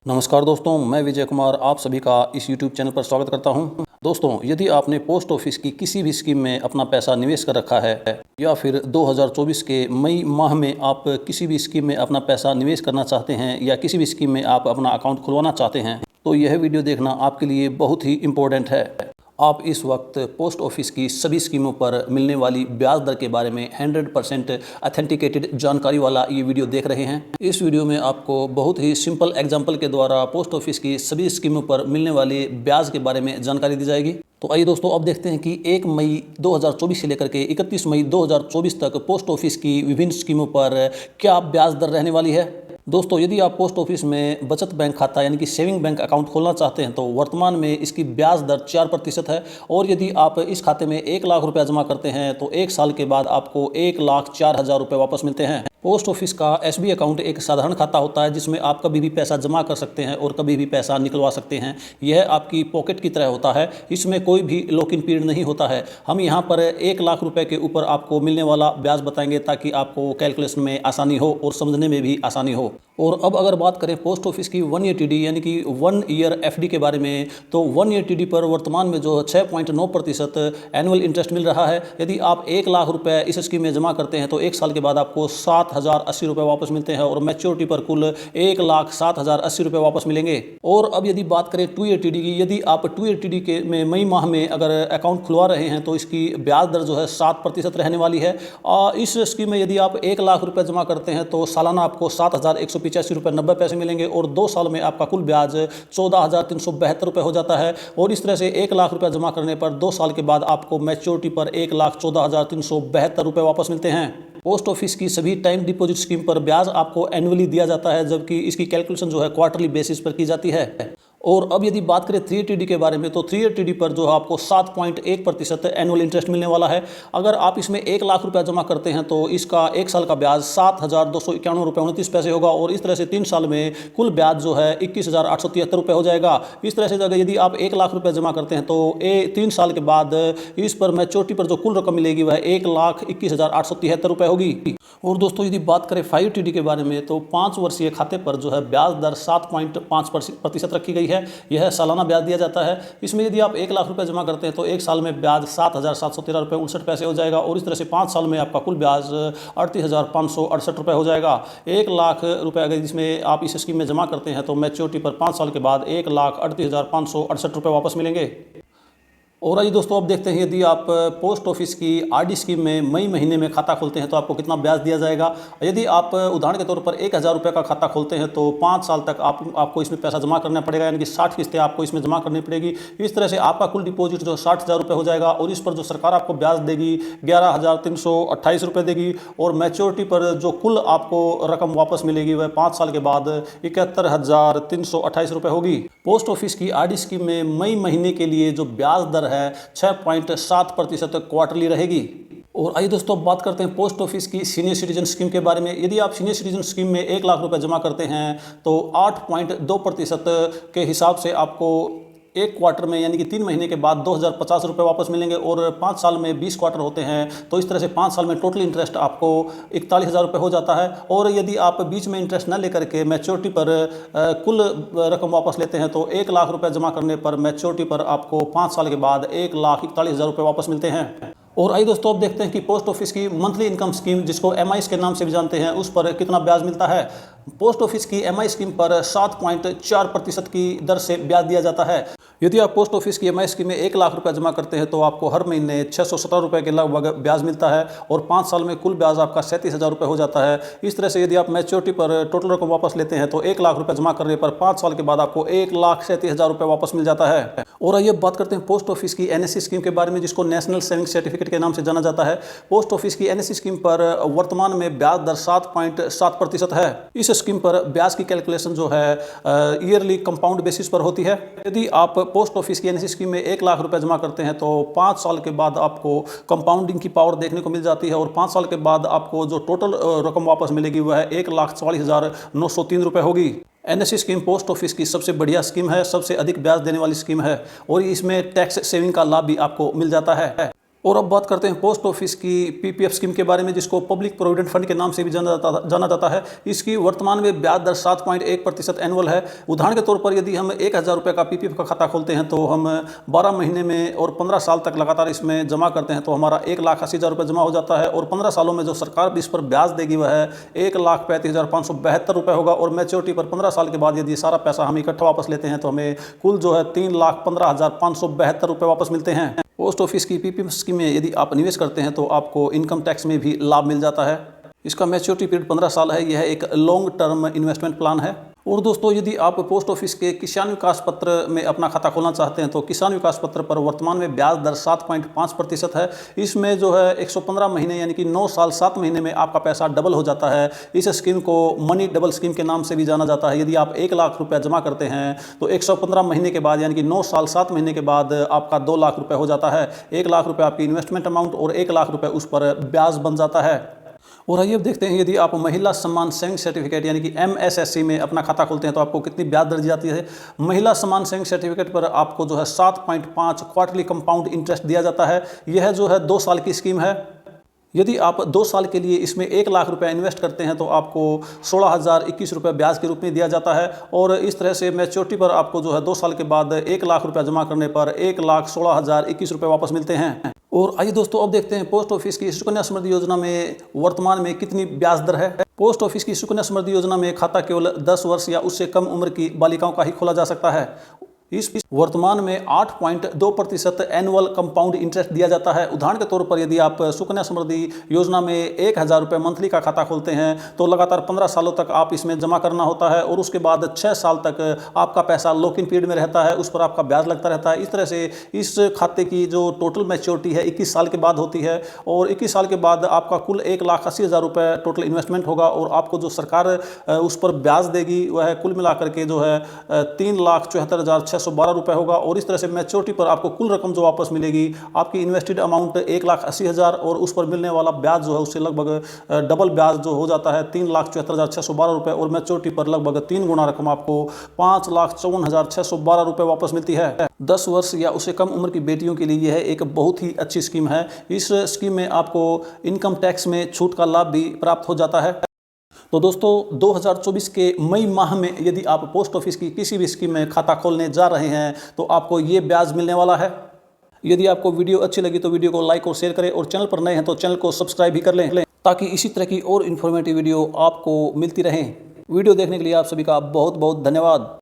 नमस्कार दोस्तों, मैं विजय कुमार आप सभी का इस YouTube चैनल पर स्वागत करता हूं। दोस्तों, यदि आपने पोस्ट ऑफिस की किसी भी स्कीम में अपना पैसा निवेश कर रखा है या फिर 2024 के मई माह में आप किसी भी स्कीम में अपना पैसा निवेश करना चाहते हैं या किसी भी स्कीम में आप अपना अकाउंट खुलवाना चाहते हैं, तो यह वीडियो देखना आपके लिए बहुत ही इम्पोर्टेंट है। आप इस वक्त पोस्ट ऑफिस की सभी स्कीमों पर मिलने वाली ब्याज दर के बारे में 100% ऑथेंटिकेटेड जानकारी वाला ये वीडियो देख रहे हैं। इस वीडियो में आपको बहुत ही सिंपल एग्जांपल के द्वारा पोस्ट ऑफिस की सभी स्कीमों पर मिलने वाली ब्याज के बारे में जानकारी दी जाएगी। तो आइए दोस्तों, अब देखते हैं कि 1 मई 2024 से लेकर के 31 मई 2024 तक पोस्ट ऑफिस की विभिन्न स्कीमों पर क्या ब्याज दर रहने वाली है। दोस्तों, यदि आप पोस्ट ऑफिस में बचत बैंक खाता यानी कि सेविंग बैंक अकाउंट खोलना चाहते हैं तो वर्तमान में इसकी ब्याज दर 4% है। और यदि आप इस खाते में 1 लाख रुपया जमा करते हैं तो 1 साल के बाद आपको 1,04,000 रुपये वापस मिलते हैं। पोस्ट ऑफिस का एसबी अकाउंट एक साधारण खाता होता है जिसमें आप कभी भी पैसा जमा कर सकते हैं और कभी भी पैसा निकलवा सकते हैं। यह आपकी पॉकेट की तरह होता है, इसमें कोई भी लॉक इन पीरियड नहीं होता है। हम यहाँ पर 1 लाख रुपए के ऊपर आपको मिलने वाला ब्याज बताएंगे ताकि आपको कैलकुलेशन में आसानी हो और समझने में भी आसानी हो। और अब अगर बात करें पोस्ट ऑफिस की 1 ईयर टीडी यानी कि 1 ईयर एफडी के बारे में, तो 1 ईयर टीडी पर वर्तमान में जो 6.9% एनुअल इंटरेस्ट मिल रहा है। यदि आप 1 लाख रुपए इस स्कीम में जमा करते हैं तो 1 साल के बाद आपको 7,080 रुपये वापस मिलते हैं और मैच्योरिटी पर कुल 1,07,080 रुपये वापस मिलेंगे। और अब यदि बात करें 2 ईयर टीडी की, यदि आप 2 ईयर टीडी के में मई माह में अगर अकाउंट खुलवा रहे हैं तो इसकी ब्याज दर जो है 7% रहने वाली है। इस स्कीम में यदि आप 1 लाख रुपये जमा करते हैं तो सालाना आपको 7,185 रुपये 90 पैसे मिलेंगे और 2 साल में आपका कुल ब्याज 14,372 रुपये हो जाता है। और इस तरह से 1 लाख रुपया जमा करने पर 2 साल के बाद आपको मैच्योरिटी पर 1,14,372 रुपये वापस मिलते हैं। पोस्ट ऑफिस की सभी टाइम डिपॉजिट स्कीम पर ब्याज आपको एनुअली दिया जाता है, जबकि इसकी कैलकुलेशन जो है क्वार्टरली बेसिस पर की जाती है। और अब यदि बात करें 3 ईयर टीडी के बारे में, तो 3 ईयर टीडी पर जो है आपको 7.1% एनुअल इंटरेस्ट मिलने वाला है। अगर आप इसमें 1 लाख रुपया जमा करते हैं तो इसका 1 साल का ब्याज 7,291 रुपये 29 पैसे होगा और इस तरह से 3 साल में कुल ब्याज जो है 21,873 रुपये हो जाएगा। इस तरह से अगर यदि आप 1 लाख रुपये जमा करते हैं तो 3 साल के बाद इस पर मैच्योरिटी पर जो कुल रकम मिलेगी वह 1,21,873 रुपये होगी। और दोस्तों, यदि बात करें 5 टीडी के बारे में, तो 5 वर्षीय खाते पर जो है ब्याज दर 7.5% रखी गई है। यह सालाना ब्याज दिया जाता है। इसमें यदि आप 1 लाख रुपए जमा करते हैं तो 1 साल में ब्याज 7,713 रुपये 59 पैसे हो जाएगा और इस तरह से 5 साल में आपका कुल ब्याज 38,568 रुपये हो जाएगा। 1 लाख रुपये अगर इसमें आप इस स्कीम में जमा करते हैं तो मैच्योरिटी पर 5 साल के बाद 1,38,568 रुपये वापस मिलेंगे। और आइए दोस्तों, अब देखते हैं यदि आप पोस्ट ऑफिस की आरडी स्कीम में मई महीने में खाता खोलते हैं तो आपको कितना ब्याज दिया जाएगा। यदि आप उदाहरण के तौर पर 1,000 रुपये का खाता खोलते हैं तो 5 साल तक आपको इसमें पैसा जमा करना पड़ेगा, यानी कि 60 किस्तें आपको इसमें जमा करनी पड़ेगी। इस तरह से आपका कुल डिपॉजिट जो 60,000 रुपये हो जाएगा और इस पर जो सरकार आपको ब्याज देगी 11,328 रुपये देगी और मैच्योरिटी पर जो कुल आपको रकम वापस मिलेगी वह 5 साल के बाद 71,328 रुपये होगी। पोस्ट ऑफिस की आरडी स्कीम में मई महीने के लिए जो ब्याज दर है 6.7% क्वार्टरली रहेगी। और आइए दोस्तों, बात करते हैं पोस्ट ऑफिस की सीनियर सिटीजन स्कीम के बारे में। यदि आप सीनियर सिटीजन स्कीम में 1 लाख रुपए जमा करते हैं तो 8.2% के हिसाब से आपको 1 क्वार्टर में यानी कि 3 महीने के बाद 2,050 रुपये वापस मिलेंगे और 5 साल में 20 क्वार्टर होते हैं तो इस तरह से 5 साल में टोटल इंटरेस्ट आपको 41,000 रुपये हो जाता है। और यदि आप बीच में इंटरेस्ट न लेकर के मैच्योरिटी पर कुल रकम वापस लेते हैं तो 1 लाख रुपये जमा करने पर मैच्योरिटी पर आपको 5 साल के बाद 1,41,000 रुपये वापस मिलते हैं। और आइए दोस्तों, अब देखते हैं कि पोस्ट ऑफिस की मंथली इनकम स्कीम, जिसको MIS के नाम से भी जानते हैं, उस पर कितना ब्याज मिलता है। पोस्ट ऑफिस की MI स्कीम पर 7.4% की दर से ब्याज दिया जाता है। यदि आप पोस्ट ऑफिस की MI स्कीम में 1 लाख रुपये जमा करते हैं तो आपको हर महीने 617 रुपये के लगभग ब्याज मिलता है और 5 साल में कुल ब्याज आपका 37,000 रुपये हो जाता है। इस तरह से यदि आप मैच्योरिटी पर टोटल रकम वापस लेते हैं तो 1 लाख रुपये जमा करने पर 5 साल के बाद आपको 1,37,000 रुपये वापस मिल जाता है। और आइए बात करते हैं पोस्ट ऑफिस की NSC स्कीम के बारे में, जिसको नेशनल सेविंग सर्टिफिकेट के नाम से जाना जाता है। पोस्ट ऑफिस की NSC स्कीम पर वर्तमान में ब्याज दर 7.7% है। इस स्कीम पर ब्याज की कैलकुलेशन जो है ईयरली कंपाउंड बेसिस पर होती है। यदि आप पोस्ट ऑफिस की NSC स्कीम में 1 लाख रुपए जमा करते हैं तो 5 साल के बाद आपको कंपाउंडिंग की पावर देखने को मिल जाती है और 5 साल के बाद आपको जो टोटल रकम वापस मिलेगी वह 1,44,903 रुपये होगी। NSC स्कीम पोस्ट ऑफिस की सबसे बढ़िया स्कीम है, सबसे अधिक ब्याज देने वाली स्कीम है और इसमें टैक्स सेविंग का लाभ भी आपको मिल जाता है। और अब बात करते हैं पोस्ट ऑफिस की पीपीएफ स्कीम के बारे में, जिसको पब्लिक प्रोविडेंट फंड के नाम से भी जाना जाता है। इसकी वर्तमान में ब्याज दर 7.1% एनुअल है। उदाहरण के तौर पर यदि हम 1,000 रुपये का पीपीएफ का खाता खोलते हैं तो हम 12 महीने में और 15 साल तक लगातार इसमें जमा करते हैं तो हमारा 1,80,000 रुपये जमा हो जाता है। और 15 सालों में जो सरकार इस पर ब्याज देगी वह 1,35,572 रुपये होगा। और मैच्योरिटी पर 15 साल के बाद यदि सारा पैसा हम इकट्ठा वापस लेते हैं तो हमें कुल जो है 3,15,572 रुपये वापस मिलते हैं। पोस्ट ऑफिस की पीपीएफ स्कीम में यदि आप निवेश करते हैं तो आपको इनकम टैक्स में भी लाभ मिल जाता है। इसका मैच्योरिटी पीरियड 15 साल है। यह एक लॉन्ग टर्म इन्वेस्टमेंट प्लान है। और दोस्तों, यदि आप पोस्ट ऑफिस के किसान विकास पत्र में अपना खाता खोलना चाहते हैं तो किसान विकास पत्र पर वर्तमान में ब्याज दर 7.5% है। इसमें जो है 115 महीने यानी कि 9 साल 7 महीने में आपका पैसा डबल हो जाता है। इस स्कीम को मनी डबल स्कीम के नाम से भी जाना जाता है। यदि आप 1 लाख रुपया जमा करते हैं तो 115 महीने के बाद यानी कि 9 साल 7 महीने के बाद आपका 2 लाख रुपये हो जाता है। 1 लाख रुपये आपकी इन्वेस्टमेंट अमाउंट और 1 लाख रुपये उस पर ब्याज बन जाता है। और आइए अब देखते हैं, यदि आप महिला सम्मान सेविंग सर्टिफिकेट यानी कि MSSC में अपना खाता खोलते हैं तो आपको कितनी ब्याज दर दी जाती है। महिला सम्मान सेविंग सर्टिफिकेट पर आपको जो है 7.5 क्वार्टरली कंपाउंड इंटरेस्ट दिया जाता है। यह जो है 2 साल की स्कीम है। यदि आप 2 साल के लिए इसमें 1 लाख रुपए इन्वेस्ट करते हैं तो आपको 16,021 रुपये ब्याज के रूप में दिया जाता है। और इस तरह से मैच्योरिटी पर आपको जो है 2 साल के बाद 1 लाख रुपया जमा करने पर 1,16,021 रुपये वापस मिलते हैं। और आइए दोस्तों, अब देखते हैं पोस्ट ऑफिस की सुकन्या समृद्धि योजना में वर्तमान में कितनी ब्याज दर है। पोस्ट ऑफिस की सुकन्या समृद्धि योजना में खाता केवल 10 वर्ष या उससे कम उम्र की बालिकाओं का ही खोला जा सकता है। इस वर्तमान में 8.2% एनुअल कंपाउंड इंटरेस्ट दिया जाता है। उदाहरण के तौर पर यदि आप सुकन्या समृद्धि योजना में 1,000 रुपये मंथली का खाता खोलते हैं तो लगातार 15 सालों तक आप इसमें जमा करना होता है और उसके बाद 6 साल तक आपका पैसा लॉक इन पीरियड में रहता है, उस पर आपका ब्याज लगता रहता है। इस तरह से इस खाते की जो टोटल मैच्योरिटी है 21 साल के बाद होती है और 21 साल के बाद आपका कुल 1,80,000 रुपये टोटल इन्वेस्टमेंट होगा और आपको जो सरकार उस पर ब्याज देगी वह कुल मिलाकर के जो है 3,74,612 रुपये होगा। और इस तरह से मैच्योरिटी पर आपको कुल रकम जो वापस मिलेगी, आपकी इन्वेस्टेड अमाउंट 1,80,000 और उस पर मिलने वाला ब्याज जो है उससे लगभग डबल ब्याज जो हो जाता है 3,74,612 रुपये और मैच्योरिटी पर लगभग 3 गुना रकम आपको 5,54,612 रुपये वापस मिलती है। 10 वर्ष या उससे कम उम्र की बेटियों के लिए यह एक बहुत ही अच्छी स्कीम है। इस स्कीम में आपको इनकम टैक्स में छूट का लाभ भी प्राप्त हो जाता है। तो दोस्तों, 2024 के मई माह में यदि आप पोस्ट ऑफिस की किसी भी स्कीम में खाता खोलने जा रहे हैं तो आपको ये ब्याज मिलने वाला है। यदि आपको वीडियो अच्छी लगी तो वीडियो को लाइक और शेयर करें और चैनल पर नए हैं तो चैनल को सब्सक्राइब भी कर लें ताकि इसी तरह की और इन्फॉर्मेटिव वीडियो आपको मिलती रहें। वीडियो देखने के लिए आप सभी का बहुत बहुत धन्यवाद।